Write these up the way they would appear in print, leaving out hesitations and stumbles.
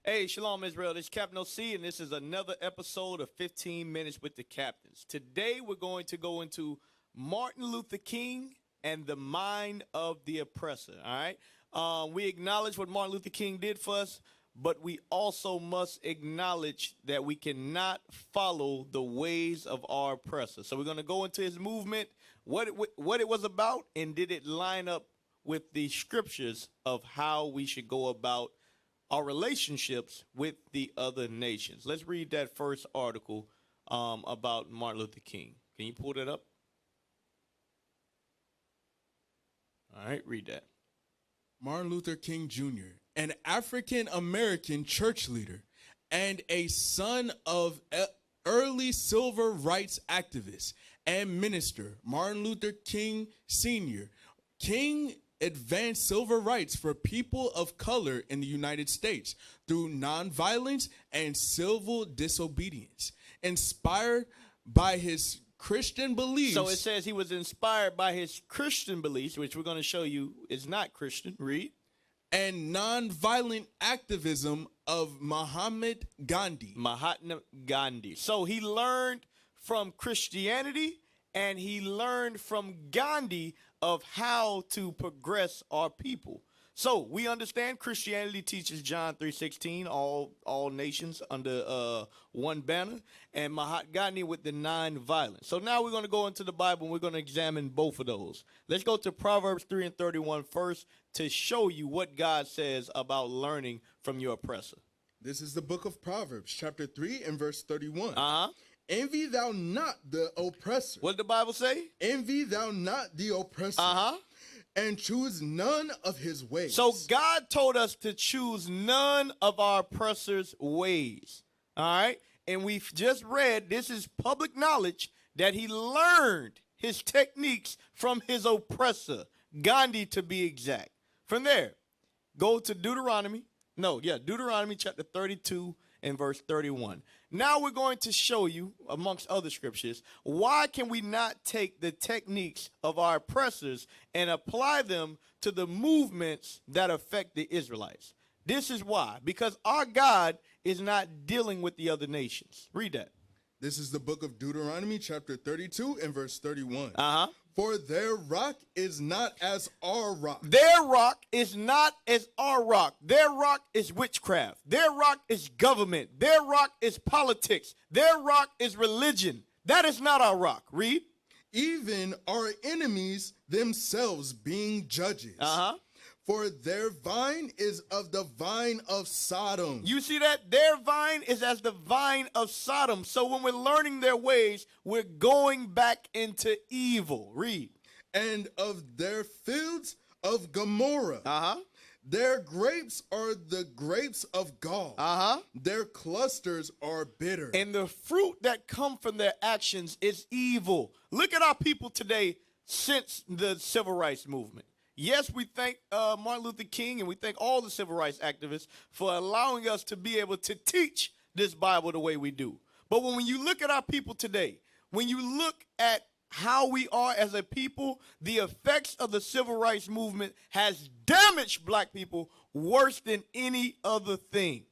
Hey, Shalom Israel, this is Captain OC, and this is another episode of 15 Minutes with the Captains. Today we're going to go into Martin Luther King and the mind of the oppressor, all right? We acknowledge what Martin Luther King did for us, but we also must acknowledge that we cannot follow the ways of our oppressor. So we're going to go into his movement, what it was about, and did it line up with the scriptures of how we should go about our relationships with the other nations. Let's read that first article about Martin Luther King. Can you pull that up? All right, read that. Martin Luther King Jr., an African-American church leader and a son of early civil rights activist and minister, Martin Luther King Sr. King advanced civil rights for people of color in the United States through nonviolence and civil disobedience, inspired by his Christian beliefs. So it says he was inspired by his Christian beliefs, which we're going to show you is not Christian. Read. And nonviolent activism of Mahatma Gandhi. Mahatma Gandhi. So he learned from Christianity and he learned from Gandhi of how to progress our people. So we understand Christianity teaches John 3:16, all nations under one banner, and Mahatma Gandhi with the non-violence. So now we're going to go into the Bible and we're going to examine both of those. Let's go to Proverbs 3:31 first to show you what God says about learning from your oppressor. This is the book of Proverbs, chapter 3 and verse 31. Uh-huh. Envy thou not the oppressor. What did the Bible say? Envy thou not the oppressor. Uh-huh. And choose none of his ways. So God told us to choose none of our oppressor's ways. All right? And we've just read, this is public knowledge, that he learned his techniques from his oppressor, Gandhi to be exact. From there, go to Deuteronomy chapter 32 and verse 31. Now we're going to show you, amongst other scriptures, why can we not take the techniques of our oppressors and apply them to the movements that affect the Israelites. This is why. Because our God is not dealing with the other nations. Read that. This is the book of Deuteronomy, chapter 32 and verse 31. Uh-huh. For their rock is not as our rock. Their rock is not as our rock. Their rock is witchcraft. Their rock is government. Their rock is politics. Their rock is religion. That is not our rock. Read. Even our enemies themselves being judges. Uh-huh. For their vine is of the vine of Sodom. You see that? Their vine is as the vine of Sodom. So when we're learning their ways, we're going back into evil. Read. And of their fields of Gomorrah. Uh-huh. Their grapes are the grapes of gall. Uh-huh. Their clusters are bitter. And the fruit that come from their actions is evil. Look at our people today since the civil rights movement. Yes, we thank Martin Luther King and we thank all the civil rights activists for allowing us to be able to teach this Bible the way we do. But when you look at our people today, when you look at how we are as a people, the effects of the civil rights movement has damaged black people worse than any other thing.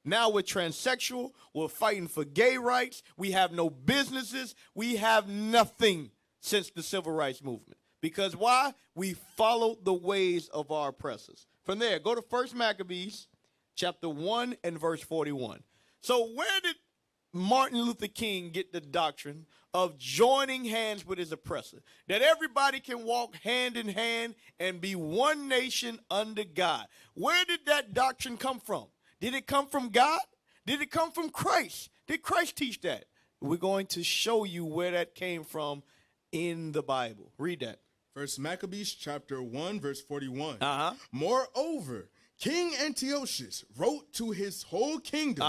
Now we're transsexual, we're fighting for gay rights, we have no businesses, we have nothing since the civil rights movement. Because why? We follow the ways of our oppressors. From there, go to 1 Maccabees, chapter 1 and verse 41. So where did Martin Luther King get the doctrine of joining hands with his oppressor? That everybody can walk hand in hand and be one nation under God. Where did that doctrine come from? Did it come from God? Did it come from Christ? Did Christ teach that? We're going to show you where that came from in the Bible. Read that. 1 Maccabees chapter 1 verse 41. Uh-huh. Moreover, King Antiochus wrote to his whole kingdom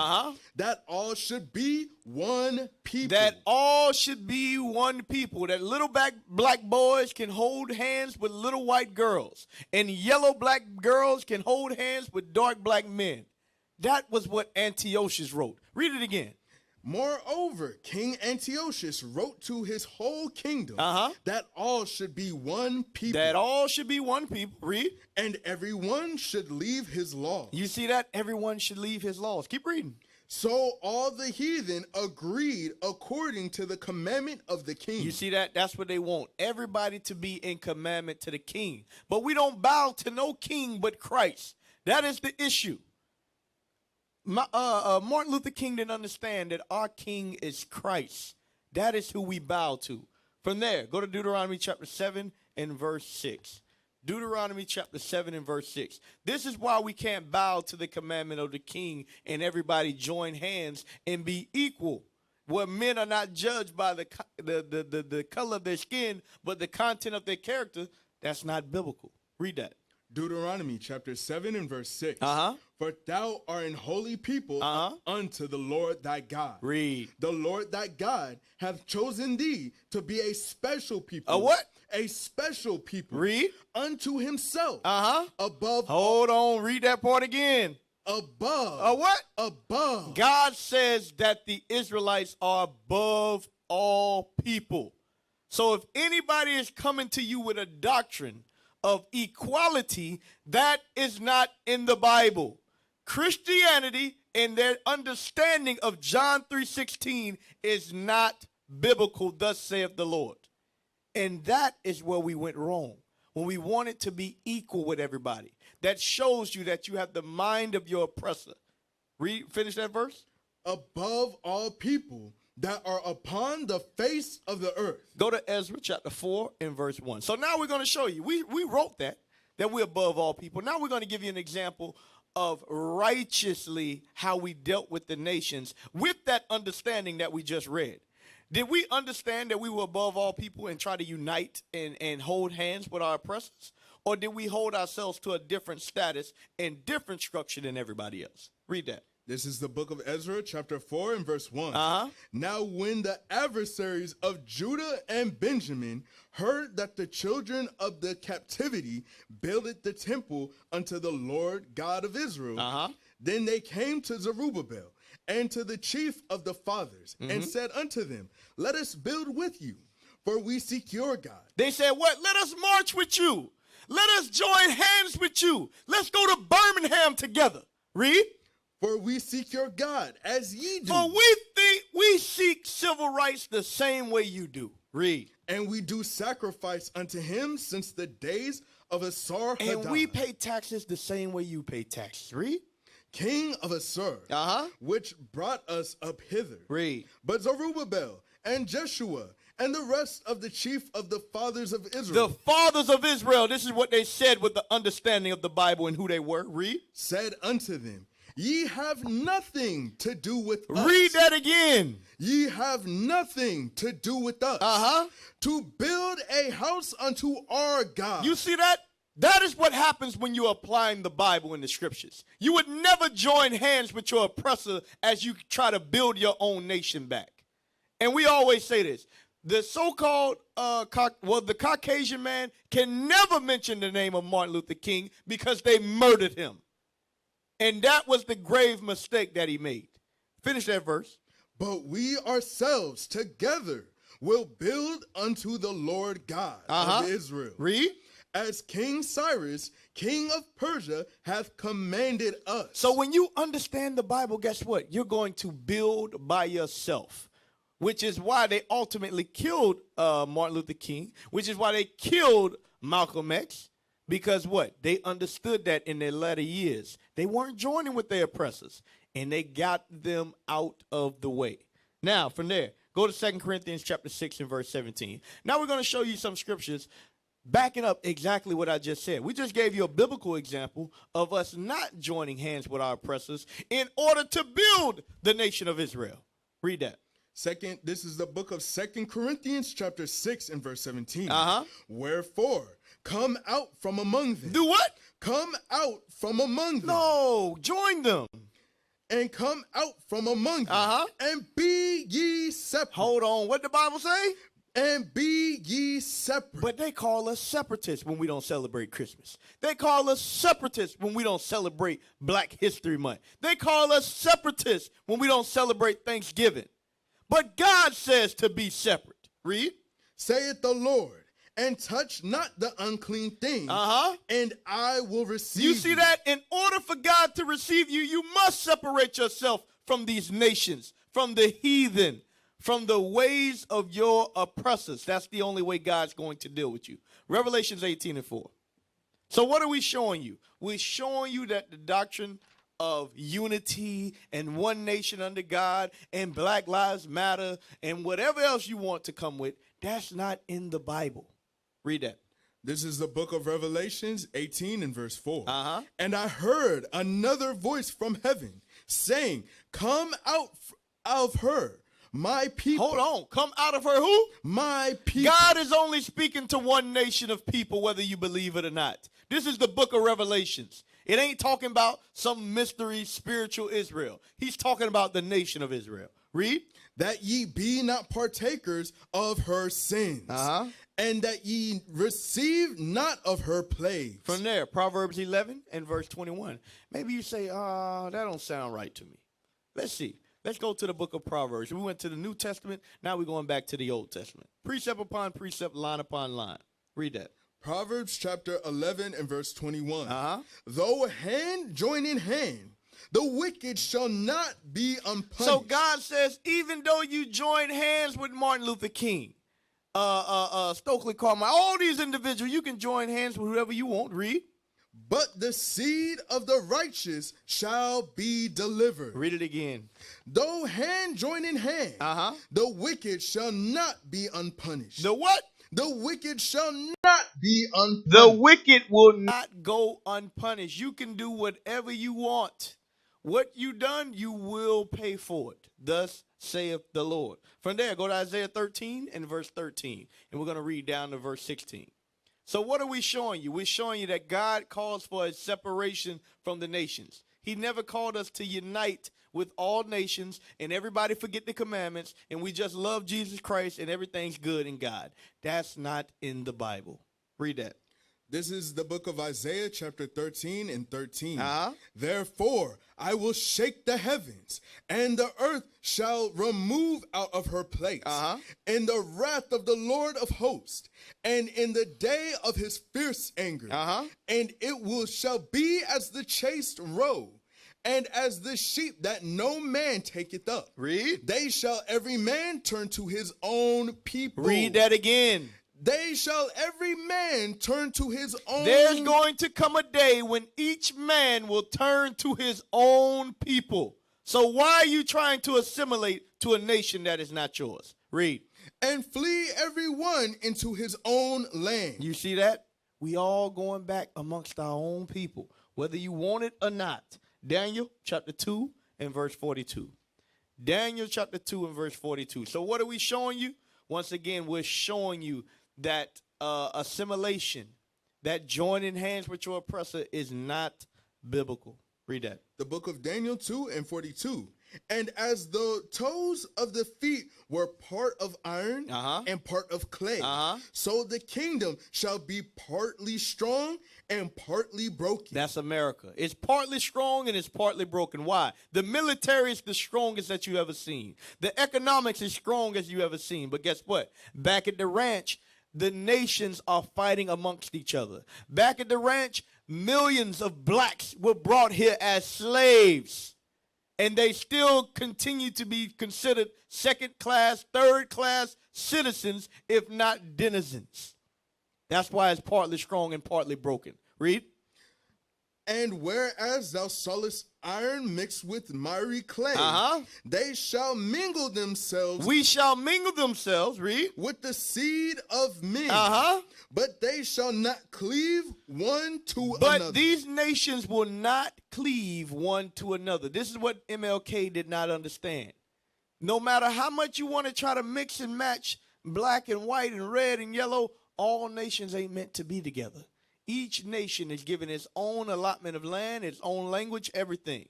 that all should be one people. That all should be one people. That little black boys can hold hands with little white girls. And yellow black girls can hold hands with dark black men. That was what Antiochus wrote. Read it again. Moreover, King Antiochus wrote to his whole kingdom that all should be one people. That all should be one people. Read. And everyone should leave his laws. You see that? Everyone should leave his laws. Keep reading. So all the heathen agreed according to the commandment of the king. You see that? That's what they want. Everybody to be in commandment to the king. But we don't bow to no king but Christ. That is the issue. Martin Luther King didn't understand that our king is Christ. That is who we bow to. From there, go to Deuteronomy chapter 7 and verse 6. Deuteronomy chapter 7 and verse 6. This is why we can't bow to the commandment of the king and everybody join hands and be equal. Where men are not judged by the color of their skin, but the content of their character. That's not biblical. Read that. Deuteronomy chapter 7 and verse 6. For thou art an holy people unto the Lord thy God. Read. The Lord thy God hath chosen thee to be a special people. A what? A special people. Read. Unto himself. Above. Hold on. Read that part again. Above. A what? Above. God says that the Israelites are above all people. So if anybody is coming to you with a doctrine of equality, that is not in the Bible. Christianity and their understanding of John 3:16 is not biblical, thus saith the Lord. And that is where we went wrong, when we wanted to be equal with everybody. That shows you that you have the mind of your oppressor. Finish that verse. Above all people that are upon the face of the earth. Go to Ezra chapter 4 and verse 1. So now we're going to show you. We wrote that we're above all people. Now we're going to give you an example of righteously how we dealt with the nations with that understanding that we just read. Did we understand that we were above all people and try to unite and hold hands with our oppressors? Or did we hold ourselves to a different status and different structure than everybody else? Read that. This is the book of Ezra, chapter 4 and verse 1. Now when the adversaries of Judah and Benjamin heard that the children of the captivity builded the temple unto the Lord God of Israel, then they came to Zerubbabel and to the chief of the fathers and said unto them, let us build with you, for we seek your God. They said, what? Let us march with you. Let us join hands with you. Let's go to Birmingham together. Read. For we seek your God as ye do. For we think we seek civil rights the same way you do. Read. And we do sacrifice unto him since the days of Asaph. And we pay taxes the same way you pay taxes. Read. King of Asaph, which brought us up hither. Read. But Zerubbabel and Jeshua and the rest of the chief of the fathers of Israel. The fathers of Israel, this is what they said with the understanding of the Bible and who they were. Read. Said unto them, ye have nothing to do with us. Read that again. Ye have nothing to do with us. To build a house unto our God. You see that? That is what happens when you're applying the Bible and the scriptures. You would never join hands with your oppressor as you try to build your own nation back. And we always say this. The so-called, the Caucasian man can never mention the name of Martin Luther King because they murdered him. And that was the grave mistake that he made. Finish that verse. But we ourselves together will build unto the Lord God of Israel. Read. As King Cyrus, king of Persia, hath commanded us. So when you understand the Bible, guess what? You're going to build by yourself, which is why they ultimately killed Martin Luther King, which is why they killed Malcolm X, because what? They understood that in their latter years. They weren't joining with their oppressors, and they got them out of the way. Now, from there, go to 2 Corinthians chapter 6 and verse 17. Now we're going to show you some scriptures backing up exactly what I just said. We just gave you a biblical example of us not joining hands with our oppressors in order to build the nation of Israel. Read that. This is the book of 2 Corinthians chapter 6 and verse 17. Wherefore, come out from among them. Do what? Come out from among them. No, join them. And come out from among them. And be ye separate. Hold on, what the Bible say? And be ye separate. But they call us separatists when we don't celebrate Christmas. They call us separatists when we don't celebrate Black History Month. They call us separatists when we don't celebrate Thanksgiving. But God says to be separate. Read. Saith the Lord, and touch not the unclean thing, and I will receive you. You see that? In order for God to receive you, you must separate yourself from these nations, from the heathen, from the ways of your oppressors. That's the only way God's going to deal with you. Revelations 18:4. So what are we showing you? We're showing you that the doctrine of unity and one nation under God and Black Lives Matter and whatever else you want to come with, that's not in the Bible. Read that. This is the book of Revelations 18 and verse 4. And I heard another voice from heaven saying, come out of her, my people. Hold on. Come out of her who? My people. God is only speaking to one nation of people, whether you believe it or not. This is the book of Revelations. It ain't talking about some mystery spiritual Israel. He's talking about the nation of Israel. Read. That ye be not partakers of her sins, and that ye receive not of her plagues. From there, Proverbs 11 and verse 21. Maybe you say, that don't sound right to me. Let's see. Let's go to the book of Proverbs. We went to the New Testament. Now we're going back to the Old Testament. Precept upon precept, line upon line. Read that. Proverbs chapter 11 and verse 21. Though hand join in hand, the wicked shall not be unpunished. So God says, even though you join hands with Martin Luther King, Stokely Carmichael, all these individuals, you can join hands with whoever you want. Read. But the seed of the righteous shall be delivered. Read it again. Though hand join in hand, the wicked shall not be unpunished. The what? The wicked shall not be unpunished. The wicked will not go unpunished. You can do whatever you want. What you done, you will pay for it. Thus saith the Lord. From there, go to Isaiah 13 and verse 13. And we're going to read down to verse 16. So what are we showing you? We're showing you that God calls for a separation from the nations. He never called us to unite with all nations and everybody forget the commandments and we just love Jesus Christ and everything's good in God. That's not in the Bible. Read that. This is the book of Isaiah chapter 13 and 13. Therefore, I will shake the heavens, and the earth shall remove out of her place in the wrath of the Lord of hosts, and in the day of his fierce anger. And it shall be as the chaste roe, and as the sheep that no man taketh up. Read. They shall every man turn to his own people. Read that again. They shall every man turn to his own. There's going to come a day when each man will turn to his own people. So why are you trying to assimilate to a nation that is not yours? Read. And flee every one into his own land. You see that? We all going back amongst our own people, whether you want it or not. Daniel chapter 2 and verse 42. Daniel chapter 2 and verse 42. So what are we showing you? Once again, we're showing you that assimilation, that joining hands with your oppressor is not biblical. Read that. The book of Daniel 2 and 42. And as the toes of the feet were part of iron and part of clay, so the kingdom shall be partly strong and partly broken. That's America. It's partly strong and it's partly broken. Why? The military is the strongest that you ever seen. The economics is strong as you ever seen. But guess what? Back at the ranch, the nations are fighting amongst each other. Back at the ranch, millions of blacks were brought here as slaves. And they still continue to be considered second class, third class citizens, if not denizens. That's why it's partly strong and partly broken. Read. And whereas thou sawest iron mixed with miry clay, they shall mingle themselves. We shall mingle themselves, read. With the seed of men. But they shall not cleave one to another. But these nations will not cleave one to another. This is what MLK did not understand. No matter how much you want to try to mix and match black and white and red and yellow, all nations ain't meant to be together. Each nation is given its own allotment of land, its own language, everything.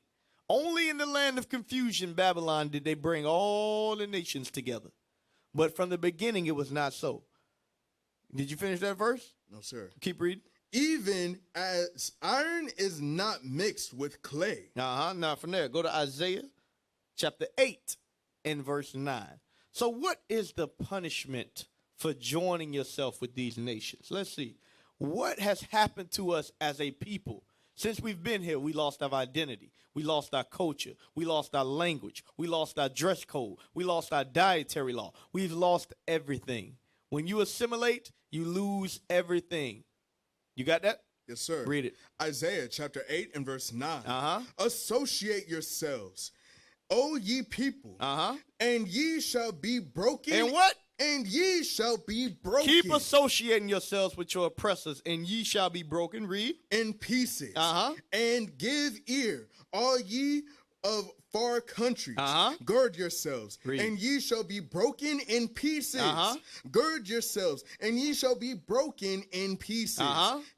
Only in the land of confusion, Babylon, did they bring all the nations together. But from the beginning, it was not so. Did you finish that verse? No, sir. Keep reading. Even as iron is not mixed with clay. Now from there, go to Isaiah chapter 8 and verse 9. So what is the punishment for joining yourself with these nations? Let's see. What has happened to us as a people? Since we've been here, we lost our identity. We lost our culture. We lost our language. We lost our dress code. We lost our dietary law. We've lost everything. When you assimilate, you lose everything. You got that? Yes, sir. Read it. Isaiah chapter 8 and verse 9. Associate yourselves, O ye people, and ye shall be broken. And what? And ye shall be broken. Keep associating yourselves with your oppressors, and ye shall be broken. Read. In pieces. And give ear, all ye of far countries. Gird yourselves, Read. and ye shall be broken in pieces. Gird yourselves, and ye shall be broken in pieces.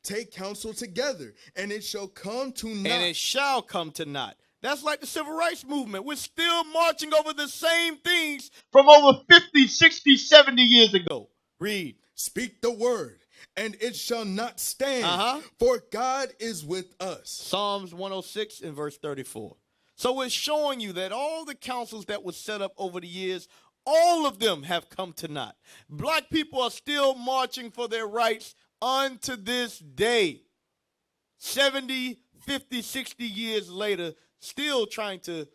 Take counsel together, and it shall come to naught. And it shall come to naught. That's like the civil rights movement. We're still marching over the same things from over 50, 60, 70 years ago. Read. Speak the word, and it shall not stand, for God is with us. Psalms 106 and verse 34. So it's showing you that all the councils that were set up over the years, all of them have come to naught. Black people are still marching for their rights unto this day. 70, 50, 60 years later, still trying to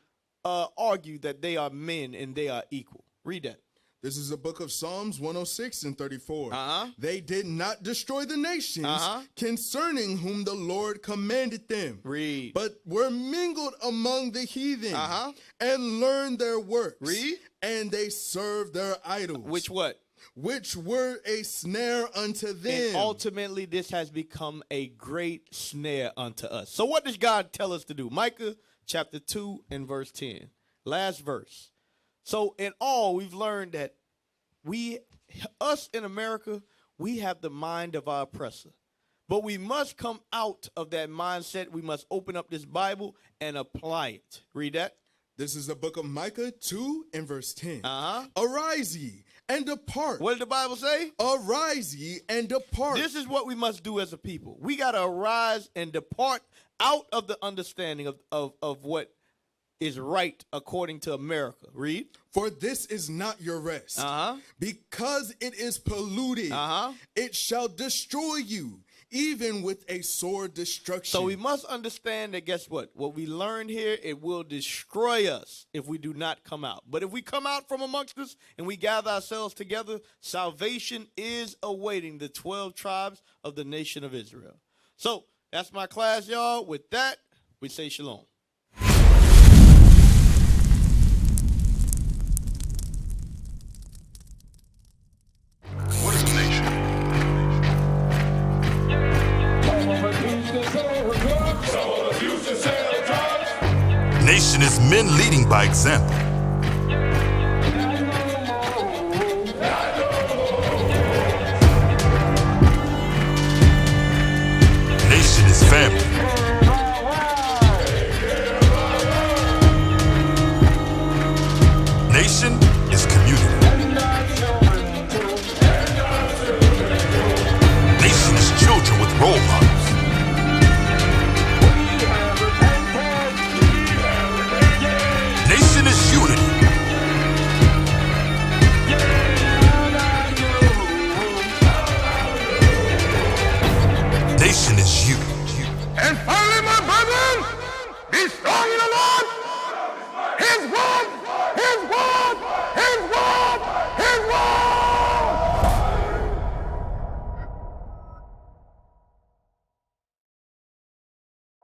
argue that they are men and they are equal. Read that. This is the book of Psalms 106 and 34. They did not destroy the nations concerning whom the Lord commanded them. Read. But were mingled among the heathen and learned their works. Read. And they served their idols. Which what? Which were a snare unto them. And ultimately, this has become a great snare unto us. So what does God tell us to do? Micah chapter 2 and verse 10. Last verse. So in all, we've learned that us in America, we have the mind of our oppressor. But we must come out of that mindset. We must open up this Bible and apply it. Read that. This is the book of Micah 2 and verse 10. Arise ye and depart. What did the Bible say? Arise ye and depart. This is what we must do as a people. We got to arise and depart out of the understanding of what is right according to America. Read. For this is not your rest. Because it is polluted. It shall destroy you, even with a sore destruction. So we must understand that, guess what? What we learned here, it will destroy us if we do not come out. But if we come out from amongst us and we gather ourselves together, salvation is awaiting the 12 tribes of the nation of Israel. So that's my class, y'all. With that, we say shalom. What is a nation? Nation is men leading by example. Nation is family. Nation is community. Nation is children with role models.